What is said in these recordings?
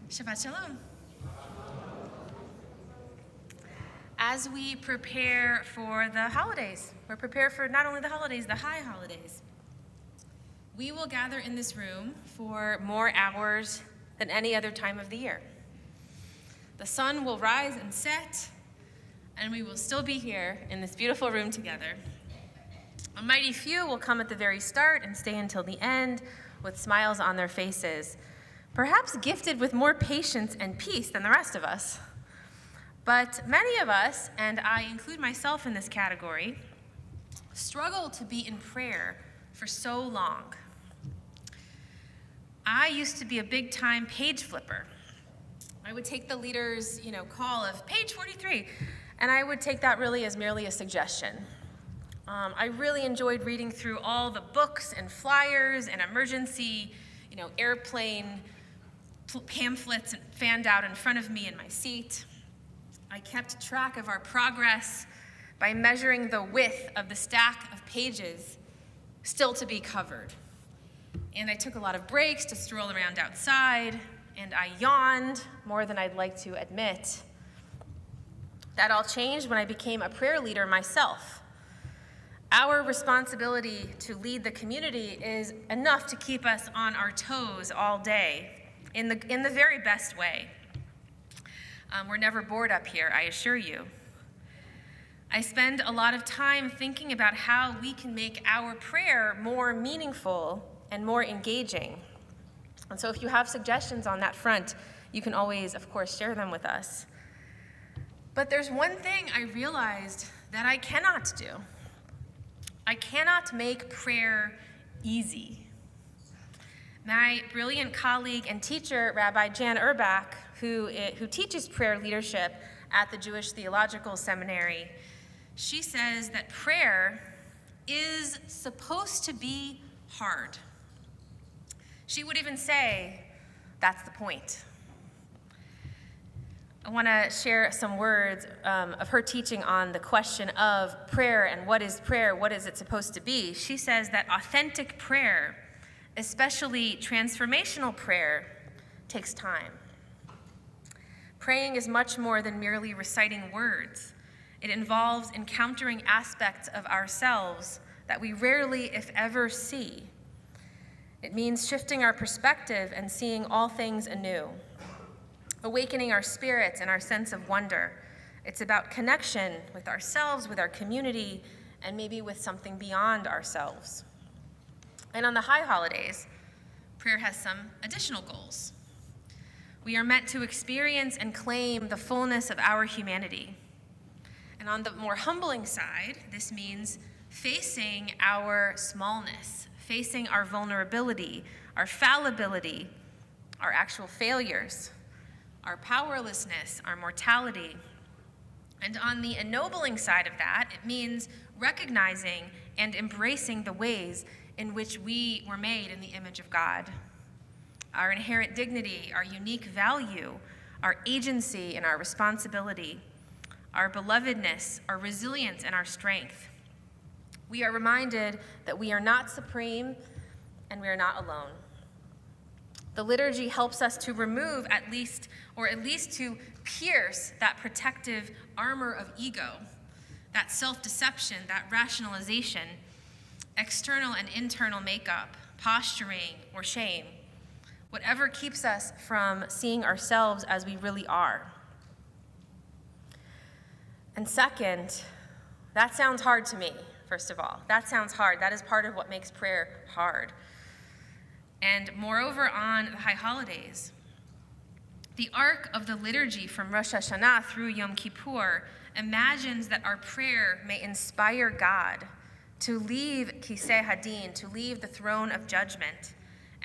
Shabbat Shalom. As we prepare for the holidays, we're prepared for not only the holidays, the high holidays. We will gather in this room for more hours than any other time of the year. The sun will rise and set, and we will still be here in this beautiful room together. A mighty few will come at the very start and stay until the end with smiles on their faces, perhaps gifted with more patience and peace than the rest of us. But many of us, and I include myself in this category, struggle to be in prayer for so long. I used to be a big-time page flipper. I would take the leader's, call of page 43, and I would take that really as merely a suggestion. I really enjoyed reading through all the books and flyers and emergency, airplane pamphlets fanned out in front of me in my seat. I kept track of our progress by measuring the width of the stack of pages still to be covered. And I took a lot of breaks to stroll around outside, and I yawned more than I'd like to admit. That all changed when I became a prayer leader myself. Our responsibility to lead the community is enough to keep us on our toes all day, in the very best way. We're never bored up here, I assure you. I spend a lot of time thinking about how we can make our prayer more meaningful and more engaging. And so if you have suggestions on that front, you can always, of course, share them with us. But there's one thing I realized that I cannot do. I cannot make prayer easy. My brilliant colleague and teacher, Rabbi Jan Urbach, who teaches prayer leadership at the Jewish Theological Seminary, she says that prayer is supposed to be hard. She would even say, that's the point. I want to share some words of her teaching on the question of prayer and what is prayer, what is it supposed to be. She says that authentic prayer, especially transformational prayer, takes time. Praying is much more than merely reciting words. It involves encountering aspects of ourselves that we rarely, if ever, see. It means shifting our perspective and seeing all things anew, awakening our spirits and our sense of wonder. It's about connection with ourselves, with our community, and maybe with something beyond ourselves. And on the high holidays, prayer has some additional goals. We are meant to experience and claim the fullness of our humanity. And on the more humbling side, this means facing our smallness, facing our vulnerability, our fallibility, our actual failures, our powerlessness, our mortality. And on the ennobling side of that, it means recognizing and embracing the ways in which we were made in the image of God. Our inherent dignity, our unique value, our agency and our responsibility, our belovedness, our resilience and our strength. We are reminded that we are not supreme and we are not alone. The liturgy helps us to remove at least to pierce that protective armor of ego, that self-deception, that rationalization, external and internal makeup, posturing, or shame, whatever keeps us from seeing ourselves as we really are. And second, that sounds hard to me, first of all. That sounds hard. That is part of what makes prayer hard. And moreover, on the high holidays, the arc of the liturgy from Rosh Hashanah through Yom Kippur imagines that our prayer may inspire God to leave Kiseh Hadin, to leave the throne of judgment,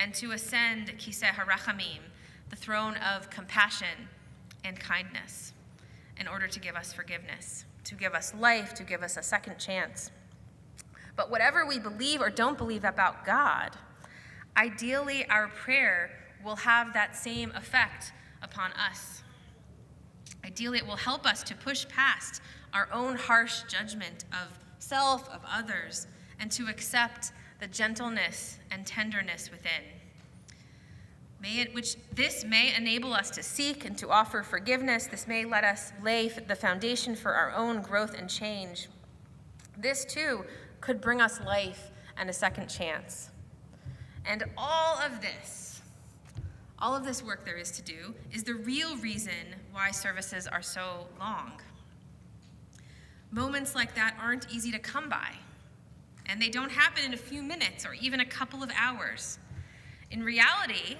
and to ascend Kiseh HaRachamim, the throne of compassion and kindness, in order to give us forgiveness, to give us life, to give us a second chance. But whatever we believe or don't believe about God, ideally our prayer will have that same effect upon us. Ideally, it will help us to push past our own harsh judgment of self, of others, and to accept the gentleness and tenderness within. which this may enable us to seek and to offer forgiveness. This may let us lay the foundation for our own growth and change. This, too, could bring us life and a second chance. And all of this work there is to do, is the real reason why services are so long. Moments like that aren't easy to come by, and they don't happen in a few minutes or even a couple of hours. In reality,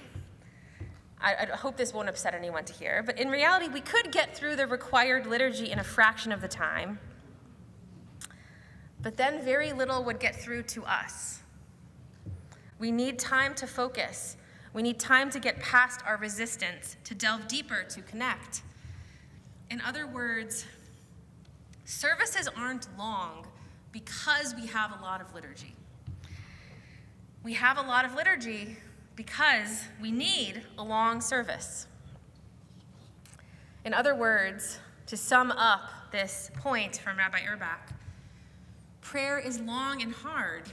I hope this won't upset anyone to hear, but in reality, we could get through the required liturgy in a fraction of the time, but then very little would get through to us. We need time to focus. We need time to get past our resistance, to delve deeper, to connect. In other words, services aren't long because we have a lot of liturgy. We have a lot of liturgy because we need a long service. In other words, to sum up this point from Rabbi Erbach, prayer is long and hard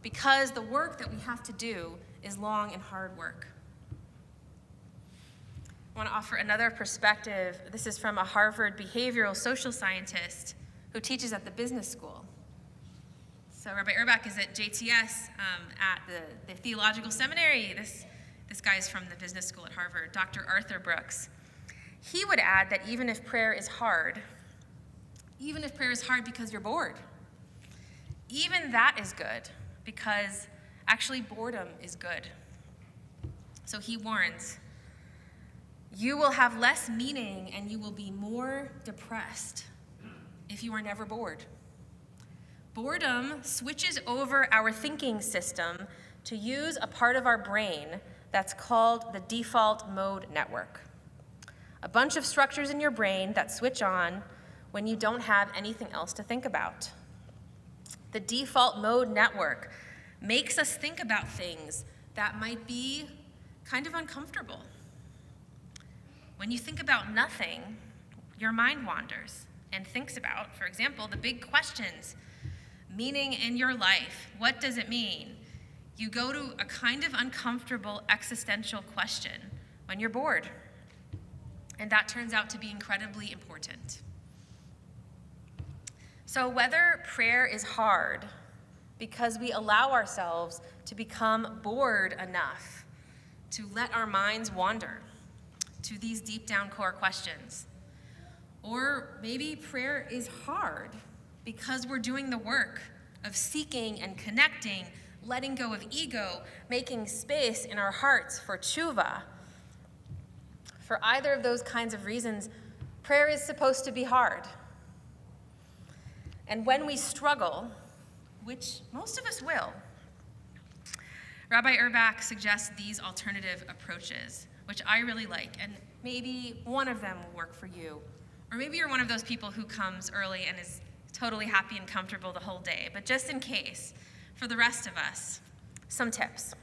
because the work that we have to do is long and hard work. I want to offer another perspective. This is from a Harvard behavioral social scientist who teaches at the business school. So Rabbi Erbach is at JTS at the theological seminary. This guy is from the business school at Harvard, Dr. Arthur Brooks. He would add that even if prayer is hard because you're bored, even that is good, because actually boredom is good. So he warns, you will have less meaning and you will be more depressed if you are never bored. Boredom switches over our thinking system to use a part of our brain that's called the default mode network. A bunch of structures in your brain that switch on when you don't have anything else to think about. The default mode network makes us think about things that might be kind of uncomfortable. When you think about nothing, your mind wanders and thinks about, for example, the big questions. Meaning in your life, what does it mean? You go to a kind of uncomfortable existential question when you're bored. And that turns out to be incredibly important. So whether prayer is hard because we allow ourselves to become bored enough to let our minds wander to these deep down core questions, or maybe prayer is hard because we're doing the work of seeking and connecting, letting go of ego, making space in our hearts for tshuva. For either of those kinds of reasons, prayer is supposed to be hard. And when we struggle, which most of us will, Rabbi Erbach suggests these alternative approaches, which I really like, and maybe one of them will work for you. Or maybe you're one of those people who comes early and is totally happy and comfortable the whole day. But just in case, for the rest of us, some tips.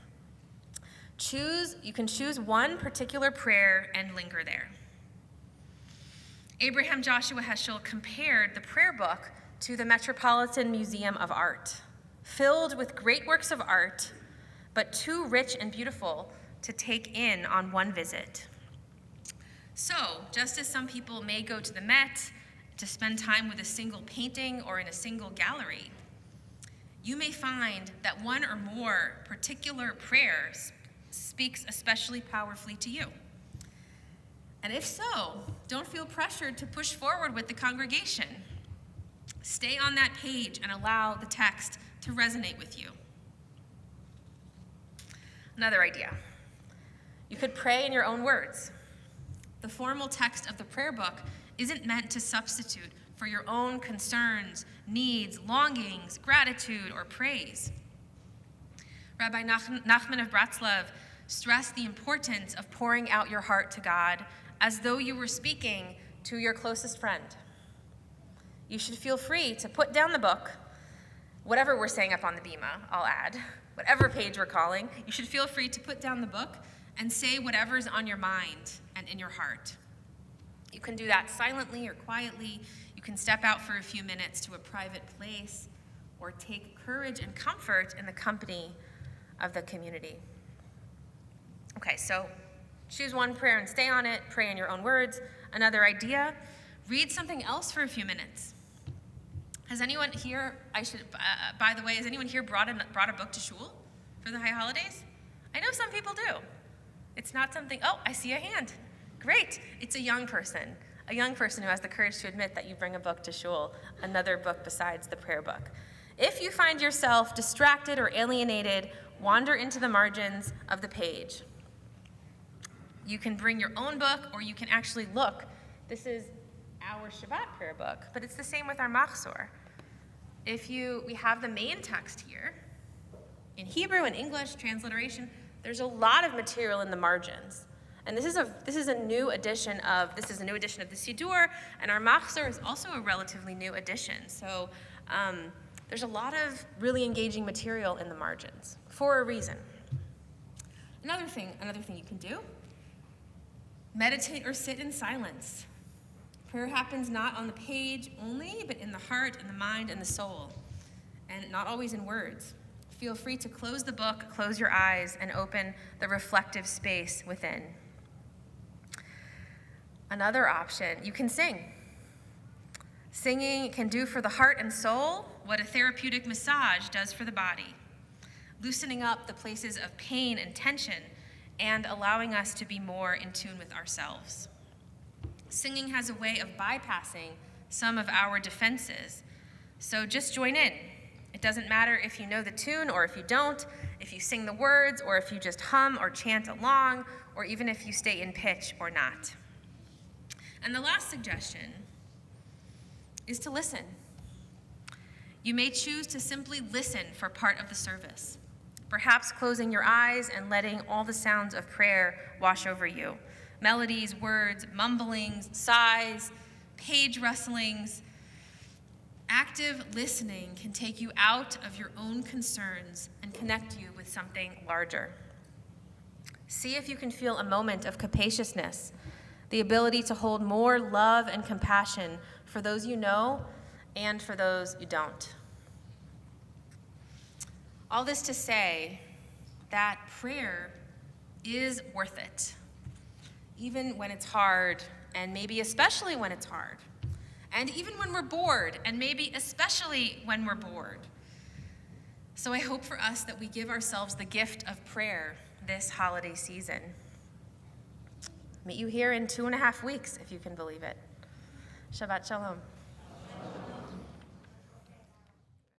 You can choose one particular prayer and linger there. Abraham Joshua Heschel compared the prayer book to the Metropolitan Museum of Art, filled with great works of art, but too rich and beautiful to take in on one visit. So, just as some people may go to the Met to spend time with a single painting or in a single gallery, you may find that one or more particular prayers speaks especially powerfully to you. And if so, don't feel pressured to push forward with the congregation. Stay on that page and allow the text to resonate with you. Another idea. You could pray in your own words. The formal text of the prayer book isn't meant to substitute for your own concerns, needs, longings, gratitude, or praise. Rabbi Nachman of Bratslav stressed the importance of pouring out your heart to God as though you were speaking to your closest friend. You should feel free to put down the book, whatever we're saying up on the bima, I'll add, whatever page we're calling, you should feel free to put down the book and say whatever's on your mind and in your heart. You can do that silently or quietly. You can step out for a few minutes to a private place or take courage and comfort in the company of the community. Okay, so choose one prayer and stay on it. Pray in your own words. Another idea, read something else for a few minutes. Has anyone here, by the way, has anyone here brought a book to shul for the high holidays? I know some people do. It's not something, oh, I see a hand. Great, it's a young person who has the courage to admit that you bring a book to shul, another book besides the prayer book. If you find yourself distracted or alienated, wander into the margins of the page. You can bring your own book, or you can actually look. This is our Shabbat prayer book, but it's the same with our Machzor. We have the main text here. In Hebrew and English, transliteration, there's a lot of material in the margins. And this is a new edition of the Siddur, and our Machzor is also a relatively new edition. So there's a lot of really engaging material in the margins for a reason. Another thing you can do, meditate or sit in silence. Prayer happens not on the page only, but in the heart and the mind and the soul, and not always in words. Feel free to close the book, close your eyes, and open the reflective space within. Another option, you can sing. Singing can do for the heart and soul what a therapeutic massage does for the body, loosening up the places of pain and tension and allowing us to be more in tune with ourselves. Singing has a way of bypassing some of our defenses, so just join in. It doesn't matter if you know the tune or if you don't, if you sing the words or if you just hum or chant along, or even if you stay in pitch or not. And the last suggestion is to listen. You may choose to simply listen for part of the service, perhaps closing your eyes and letting all the sounds of prayer wash over you. Melodies, words, mumblings, sighs, page rustlings. Active listening can take you out of your own concerns and connect you with something larger. See if you can feel a moment of capaciousness, the ability to hold more love and compassion for those you know and for those you don't. All this to say that prayer is worth it, even when it's hard, and maybe especially when it's hard, and even when we're bored, and maybe especially when we're bored. So I hope for us that we give ourselves the gift of prayer this holiday season. Meet you here in 2.5 weeks, if you can believe it. Shabbat Shalom.